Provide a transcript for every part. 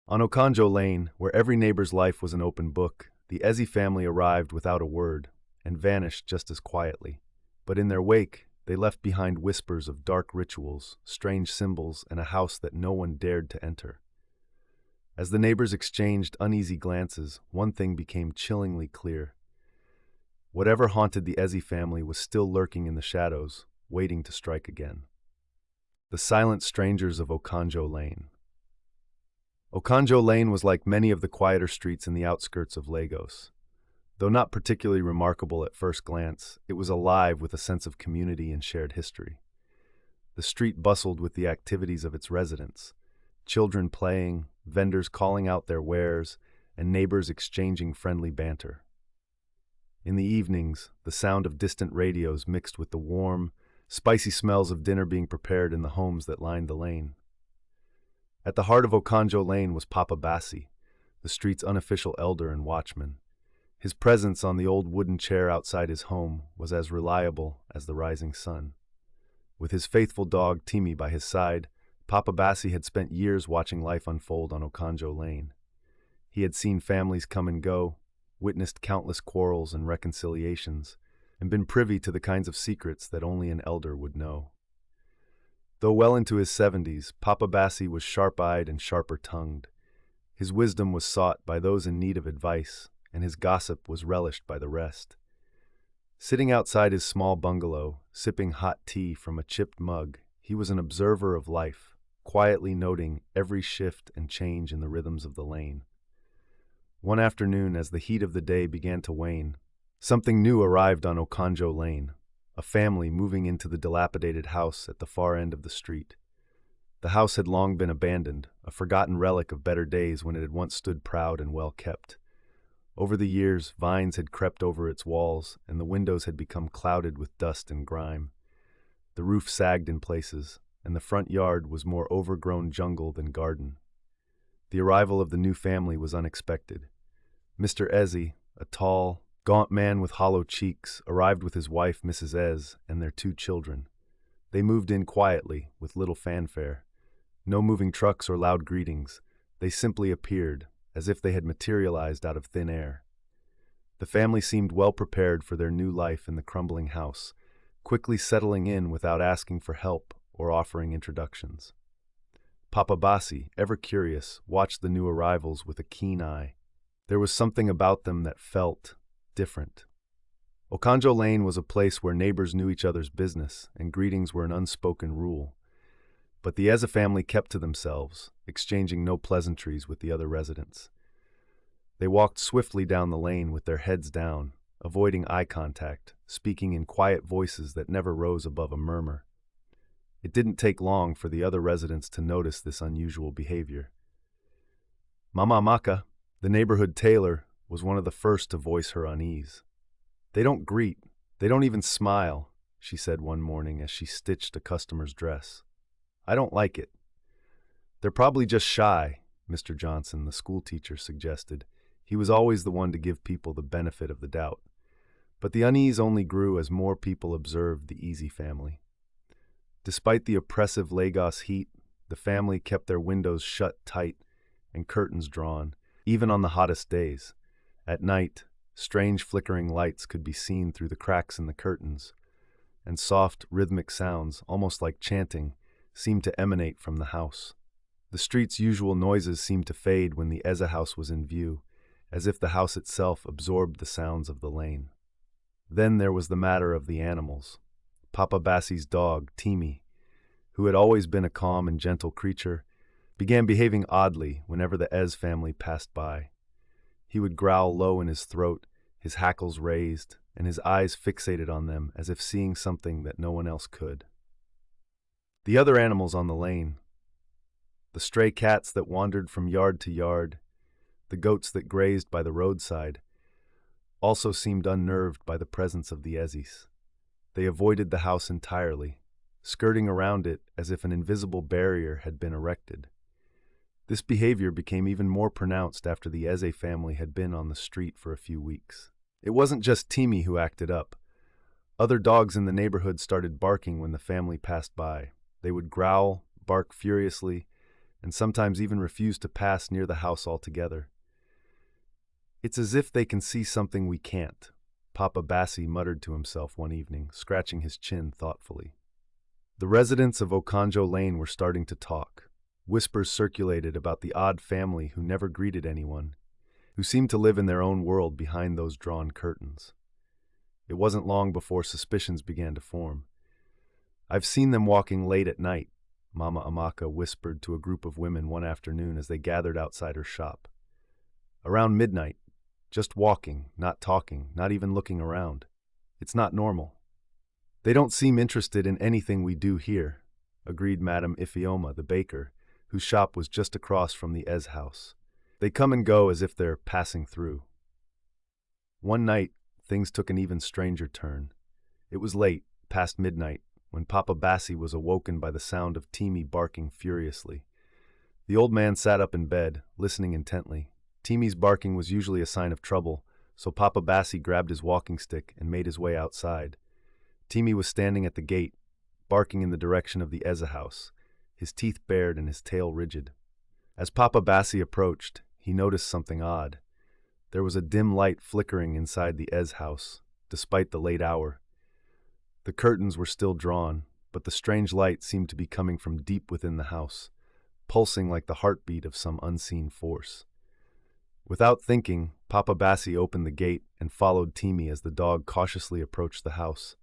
On Okonjo Lane, where every neighbor's life was an open book, the Ezi family arrived without a word and vanished just as quietly. But in their wake, they left behind whispers of dark rituals, strange symbols, and a house that no one dared to enter. As the neighbors exchanged uneasy glances, one thing became chillingly clear. Whatever haunted the Ezi family was still lurking in the shadows, waiting to strike again. The Silent Strangers of Okonjo Lane. Okonjo Lane was like many of the quieter streets in the outskirts of Lagos. Though not particularly remarkable at first glance, it was alive with a sense of community and shared history. The street bustled with the activities of its residents, children playing, vendors calling out their wares, and neighbors exchanging friendly banter. In the evenings, the sound of distant radios mixed with the warm, spicy smells of dinner being prepared in the homes that lined the lane. At the heart of Okonjo Lane was Papa Bassi, the street's unofficial elder and watchman. His presence on the old wooden chair outside his home was as reliable as the rising sun. With his faithful dog Timmy by his side, Papa Bassi had spent years watching life unfold on Okonjo Lane. He had seen families come and go, witnessed countless quarrels and reconciliations, and been privy to the kinds of secrets that only an elder would know. Though well into his 70s, Papa Bassi was sharp-eyed and sharper-tongued. His wisdom was sought by those in need of advice, and his gossip was relished by the rest. Sitting outside his small bungalow, sipping hot tea from a chipped mug, he was an observer of life, quietly noting every shift and change in the rhythms of the lane. One afternoon, as the heat of the day began to wane, something new arrived on Okonjo Lane, a family moving into the dilapidated house at the far end of the street. The house had long been abandoned, a forgotten relic of better days when it had once stood proud and well kept. Over the years, vines had crept over its walls, and the windows had become clouded with dust and grime. The roof sagged in places, and the front yard was more overgrown jungle than garden. The arrival of the new family was unexpected. Mr. Ezi, a tall, gaunt man with hollow cheeks, arrived with his wife, Mrs. Ez, and their 2 children. They moved in quietly, with little fanfare. No moving trucks or loud greetings. They simply appeared, as if they had materialized out of thin air. The family seemed well prepared for their new life in the crumbling house, quickly settling in without asking for help or offering introductions. Papa Bassi, ever curious, watched the new arrivals with a keen eye. There was something about them that felt different. Okonjo Lane was a place where neighbors knew each other's business, and greetings were an unspoken rule. But the Eza family kept to themselves, exchanging no pleasantries with the other residents. They walked swiftly down the lane with their heads down, avoiding eye contact, speaking in quiet voices that never rose above a murmur. It didn't take long for the other residents to notice this unusual behavior. Mama Amaka, the neighborhood tailor, was one of the first to voice her unease. "They don't greet, they don't even smile," she said one morning as she stitched a customer's dress. "I don't like it." "They're probably just shy," Mr. Johnson, the schoolteacher, suggested. He was always the one to give people the benefit of the doubt. But the unease only grew as more people observed the Easy family. Despite the oppressive Lagos heat, the family kept their windows shut tight and curtains drawn, even on the hottest days. At night, strange flickering lights could be seen through the cracks in the curtains, and soft, rhythmic sounds, almost like chanting, seemed to emanate from the house. The street's usual noises seemed to fade when the Eza house was in view, as if the house itself absorbed the sounds of the lane. Then there was the matter of the animals. Papa Bassi's dog, Timmy, who had always been a calm and gentle creature, began behaving oddly whenever the Ez family passed by. He would growl low in his throat, his hackles raised, and his eyes fixated on them as if seeing something that no one else could. The other animals on the lane, the stray cats that wandered from yard to yard, the goats that grazed by the roadside, also seemed unnerved by the presence of the Ezis. They avoided the house entirely, skirting around it as if an invisible barrier had been erected. This behavior became even more pronounced after the Eze family had been on the street for a few weeks. It wasn't just Timmy who acted up. Other dogs in the neighborhood started barking when the family passed by. They would growl, bark furiously, and sometimes even refuse to pass near the house altogether. "It's as if they can see something we can't," Papa Bassi muttered to himself one evening, scratching his chin thoughtfully. The residents of Okonjo Lane were starting to talk. Whispers circulated about the odd family who never greeted anyone, who seemed to live in their own world behind those drawn curtains. It wasn't long before suspicions began to form. "I've seen them walking late at night," Mama Amaka whispered to a group of women one afternoon as they gathered outside her shop. "Around midnight, just walking, not talking, not even looking around. It's not normal." "They don't seem interested in anything we do here," agreed Madame Ifeoma, the baker, whose shop was just across from the Ez house. "They come and go as if they're passing through." One night, things took an even stranger turn. It was late, past midnight, when Papa Bassi was awoken by the sound of Timmy barking furiously. The old man sat up in bed, listening intently. Timmy's barking was usually a sign of trouble, so Papa Bassi grabbed his walking stick and made his way outside. Timmy was standing at the gate, barking in the direction of the Eza house, his teeth bared and his tail rigid. As Papa Bassi approached, he noticed something odd. There was a dim light flickering inside the Ez house, despite the late hour. The curtains were still drawn, but the strange light seemed to be coming from deep within the house, pulsing like the heartbeat of some unseen force. Without thinking, Papa Bassi opened the gate and followed Timmy as the dog cautiously approached the house.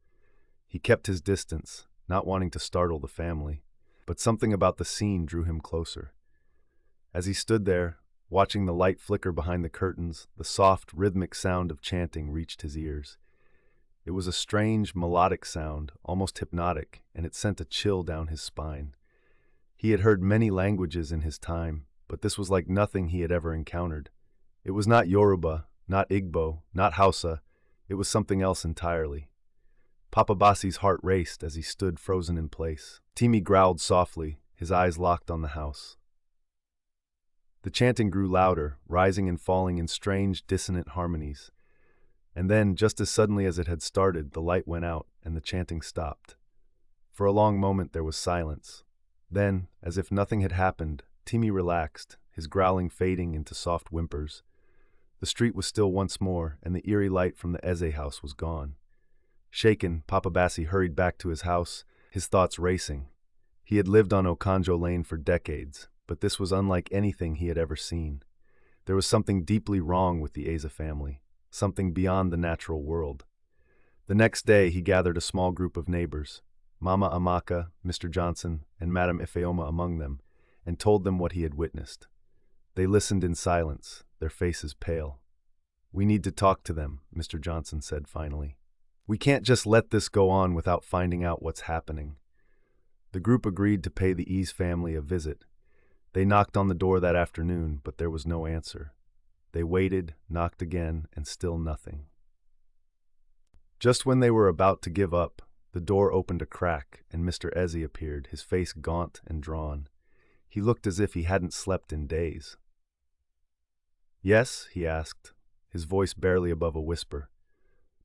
He kept his distance, not wanting to startle the family, but something about the scene drew him closer. As he stood there, watching the light flicker behind the curtains, the soft, rhythmic sound of chanting reached his ears. It was a strange, melodic sound, almost hypnotic, and it sent a chill down his spine. He had heard many languages in his time, but this was like nothing he had ever encountered. It was not Yoruba, not Igbo, not Hausa. It was something else entirely. Papa Bassi's heart raced as he stood frozen in place. Timmy growled softly, his eyes locked on the house. The chanting grew louder, rising and falling in strange, dissonant harmonies. And then, just as suddenly as it had started, the light went out and the chanting stopped. For a long moment there was silence. Then, as if nothing had happened, Timmy relaxed, his growling fading into soft whimpers. The street was still once more, and the eerie light from the Eze house was gone. Shaken, Papa Bassi hurried back to his house, his thoughts racing. He had lived on Okonjo Lane for decades, but this was unlike anything he had ever seen. There was something deeply wrong with the Eza family, something beyond the natural world. The next day he gathered a small group of neighbors, Mama Amaka, Mr. Johnson, and Madame Ifeoma among them, and told them what he had witnessed. They listened in silence, their faces pale. "We need to talk to them," Mr. Johnson said finally. "We can't just let this go on without finding out what's happening." The group agreed to pay the Ease family a visit. They knocked on the door that afternoon, but there was no answer. They waited, knocked again, and still nothing. Just when they were about to give up, the door opened a crack, and Mr. Ezzy appeared, his face gaunt and drawn. He looked as if he hadn't slept in days. "Yes?" he asked, his voice barely above a whisper.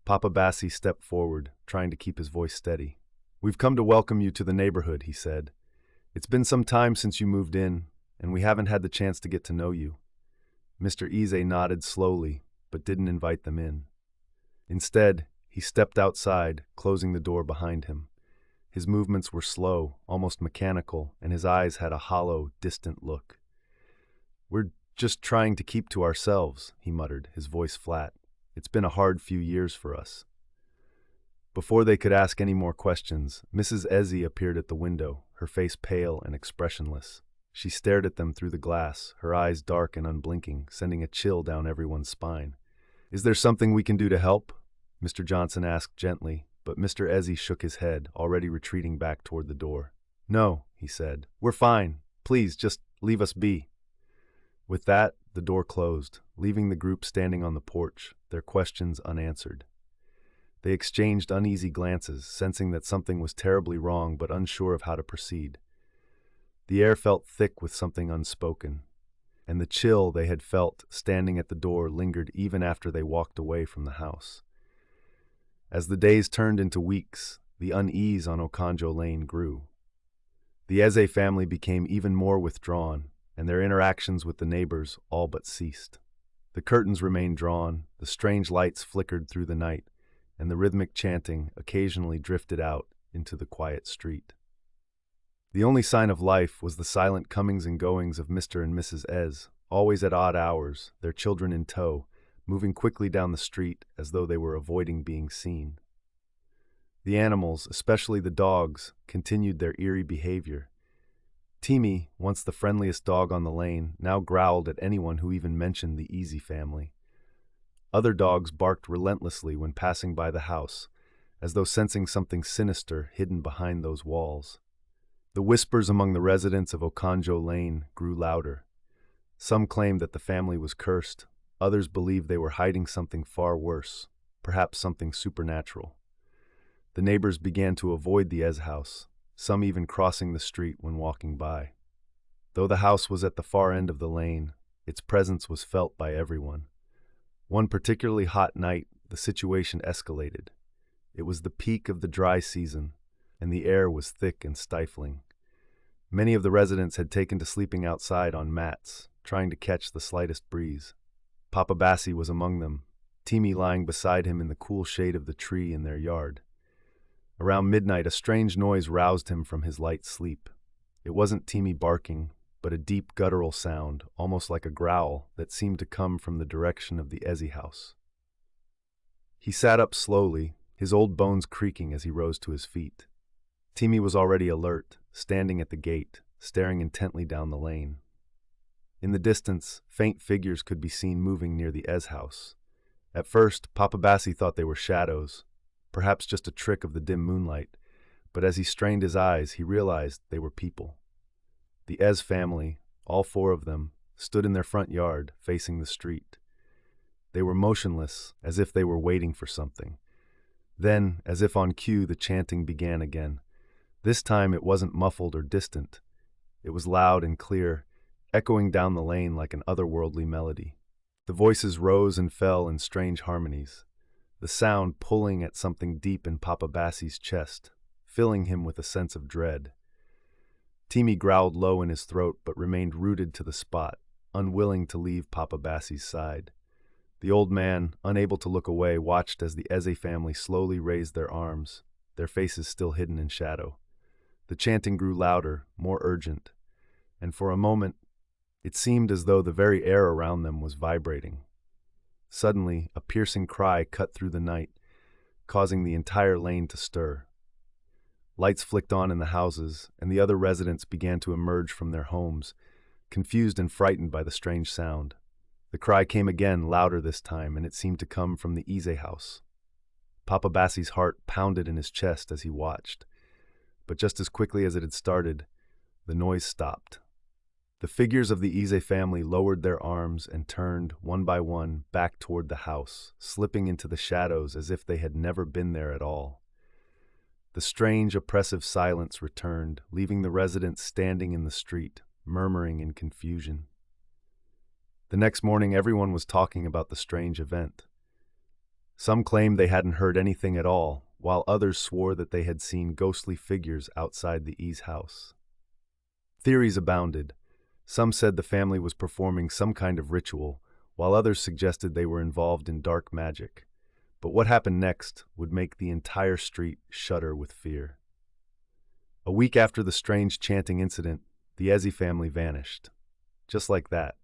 Papa Bassi stepped forward, trying to keep his voice steady. "We've come to welcome you to the neighborhood," he said. "It's been some time since you moved in, and we haven't had the chance to get to know you." Mr. Ize nodded slowly, but didn't invite them in. Instead, he stepped outside, closing the door behind him. His movements were slow, almost mechanical, and his eyes had a hollow, distant look. "We're just trying to keep to ourselves," he muttered, his voice flat. "It's been a hard few years for us." Before they could ask any more questions, Mrs. Ezzy appeared at the window, her face pale and expressionless. She stared at them through the glass, her eyes dark and unblinking, sending a chill down everyone's spine. "Is there something we can do to help?" Mr. Johnson asked gently, but Mr. Ezzy shook his head, already retreating back toward the door. "No," he said. "We're fine. Please, just leave us be." With that, the door closed, leaving the group standing on the porch, their questions unanswered. They exchanged uneasy glances, sensing that something was terribly wrong but unsure of how to proceed. The air felt thick with something unspoken, and the chill they had felt standing at the door lingered even after they walked away from the house. As the days turned into weeks, the unease on Okonjo Lane grew. The Eze family became even more withdrawn, and their interactions with the neighbors all but ceased. The curtains remained drawn, the strange lights flickered through the night, and the rhythmic chanting occasionally drifted out into the quiet street. The only sign of life was the silent comings and goings of Mr. and Mrs. Ez, always at odd hours, their children in tow, moving quickly down the street as though they were avoiding being seen. The animals, especially the dogs, continued their eerie behavior. Timmy, once the friendliest dog on the lane, now growled at anyone who even mentioned the Easy family. Other dogs barked relentlessly when passing by the house, as though sensing something sinister hidden behind those walls. The whispers among the residents of Okonjo Lane grew louder. Some claimed that the family was cursed, others believed they were hiding something far worse, perhaps something supernatural. The neighbors began to avoid the Ez house, some even crossing the street when walking by. Though the house was at the far end of the lane, its presence was felt by everyone. One particularly hot night, the situation escalated. It was the peak of the dry season, and the air was thick and stifling. Many of the residents had taken to sleeping outside on mats, trying to catch the slightest breeze. Papa Bassi was among them, Timmy lying beside him in the cool shade of the tree in their yard. Around midnight, a strange noise roused him from his light sleep. It wasn't Timmy barking, but a deep guttural sound, almost like a growl, that seemed to come from the direction of the Ezzy house. He sat up slowly, his old bones creaking as he rose to his feet. Timmy was already alert, standing at the gate, staring intently down the lane. In the distance, faint figures could be seen moving near the Ez house. At first, Papa Bassi thought they were shadows, perhaps just a trick of the dim moonlight, but as he strained his eyes, he realized they were people. The Ez family, all four of them, stood in their front yard, facing the street. They were motionless, as if they were waiting for something. Then, as if on cue, the chanting began again. This time it wasn't muffled or distant. It was loud and clear, echoing down the lane like an otherworldly melody. The voices rose and fell in strange harmonies, the sound pulling at something deep in Papa Bassi's chest, filling him with a sense of dread. Timmy growled low in his throat but remained rooted to the spot, unwilling to leave Papa Bassi's side. The old man, unable to look away, watched as the Eze family slowly raised their arms, their faces still hidden in shadow. The chanting grew louder, more urgent, and for a moment, it seemed as though the very air around them was vibrating. Suddenly, a piercing cry cut through the night, causing the entire lane to stir. Lights flicked on in the houses, and the other residents began to emerge from their homes, confused and frightened by the strange sound. The cry came again, louder this time, and it seemed to come from the Ize house. Papa Bassi's heart pounded in his chest as he watched, but just as quickly as it had started, the noise stopped. The figures of the Ize family lowered their arms and turned, one by one, back toward the house, slipping into the shadows as if they had never been there at all. The strange, oppressive silence returned, leaving the residents standing in the street, murmuring in confusion. The next morning, everyone was talking about the strange event. Some claimed they hadn't heard anything at all, while others swore that they had seen ghostly figures outside the E's house. Theories abounded. Some said the family was performing some kind of ritual, while others suggested they were involved in dark magic. But what happened next would make the entire street shudder with fear. A week after the strange chanting incident, the Eze family vanished. Just like that.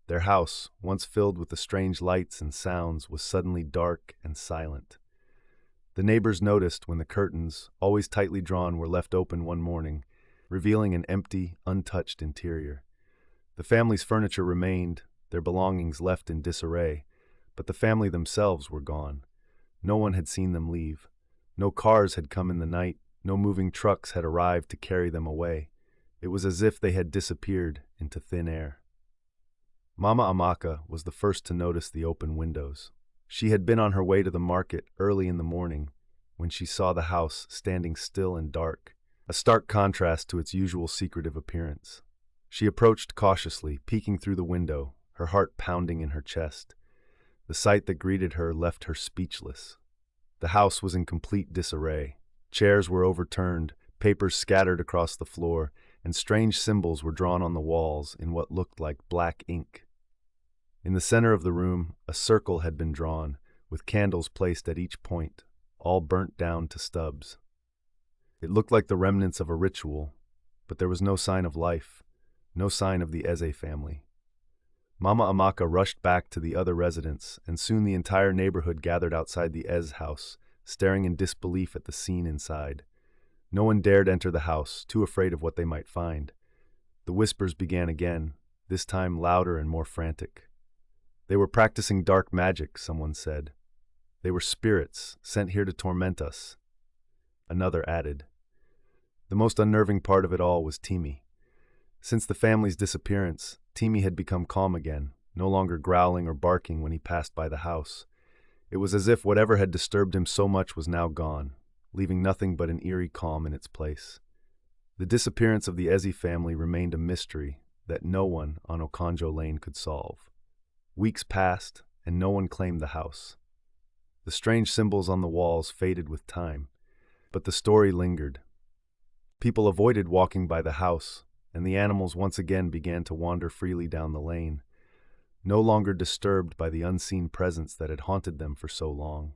Their house, once filled with the strange lights and sounds, was suddenly dark and silent. The neighbors noticed when the curtains, always tightly drawn, were left open one morning, revealing an empty, untouched interior. The family's furniture remained, their belongings left in disarray, but the family themselves were gone. No one had seen them leave. No cars had come in the night, no moving trucks had arrived to carry them away. It was as if they had disappeared into thin air. Mama Amaka was the first to notice the open windows. She had been on her way to the market early in the morning when she saw the house standing still and dark, a stark contrast to its usual secretive appearance. She approached cautiously, peeking through the window, her heart pounding in her chest. The sight that greeted her left her speechless. The house was in complete disarray. Chairs were overturned, papers scattered across the floor, and strange symbols were drawn on the walls in what looked like black ink. In the center of the room, a circle had been drawn, with candles placed at each point, all burnt down to stubs. It looked like the remnants of a ritual, but there was no sign of life, no sign of the Eze family. Mama Amaka rushed back to the other residents, and soon the entire neighborhood gathered outside the Eze house, staring in disbelief at the scene inside. No one dared enter the house, too afraid of what they might find. The whispers began again, this time louder and more frantic. They were practicing dark magic, someone said. They were spirits, sent here to torment us. Another added. The most unnerving part of it all was Timi. Since the family's disappearance, Timi had become calm again, no longer growling or barking when he passed by the house. It was as if whatever had disturbed him so much was now gone, leaving nothing but an eerie calm in its place. The disappearance of the Eze family remained a mystery that no one on Okonjo Lane could solve. Weeks passed, and no one claimed the house. The strange symbols on the walls faded with time, but the story lingered. People avoided walking by the house, and the animals once again began to wander freely down the lane, no longer disturbed by the unseen presence that had haunted them for so long.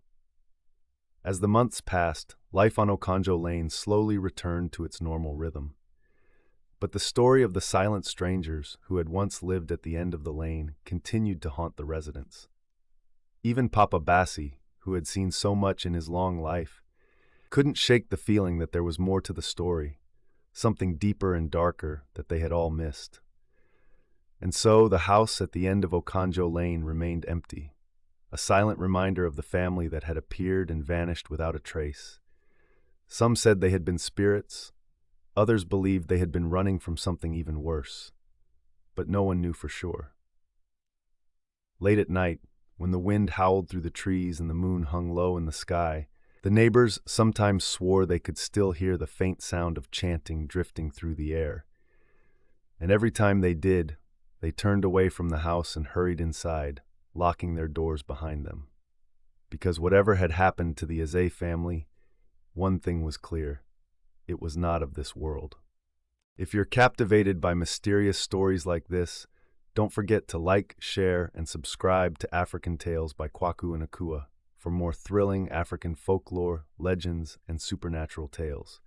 As the months passed, life on Okonjo Lane slowly returned to its normal rhythm. But the story of the silent strangers who had once lived at the end of the lane continued to haunt the residents. Even Papa Bassi, who had seen so much in his long life, couldn't shake the feeling that there was more to the story, something deeper and darker that they had all missed. And so the house at the end of Okonjo Lane remained empty, a silent reminder of the family that had appeared and vanished without a trace. Some said they had been spirits, others believed they had been running from something even worse, but no one knew for sure. Late at night, when the wind howled through the trees and the moon hung low in the sky, the neighbors sometimes swore they could still hear the faint sound of chanting drifting through the air. And every time they did, they turned away from the house and hurried inside, locking their doors behind them. Because whatever had happened to the Eze family, one thing was clear: it was not of this world. If you're captivated by mysterious stories like this, don't forget to like, share, and subscribe to African Tales by Kwaku and Akua for more thrilling African folklore, legends, and supernatural tales.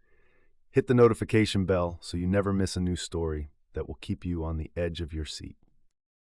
Hit the notification bell so you never miss a new story that will keep you on the edge of your seat.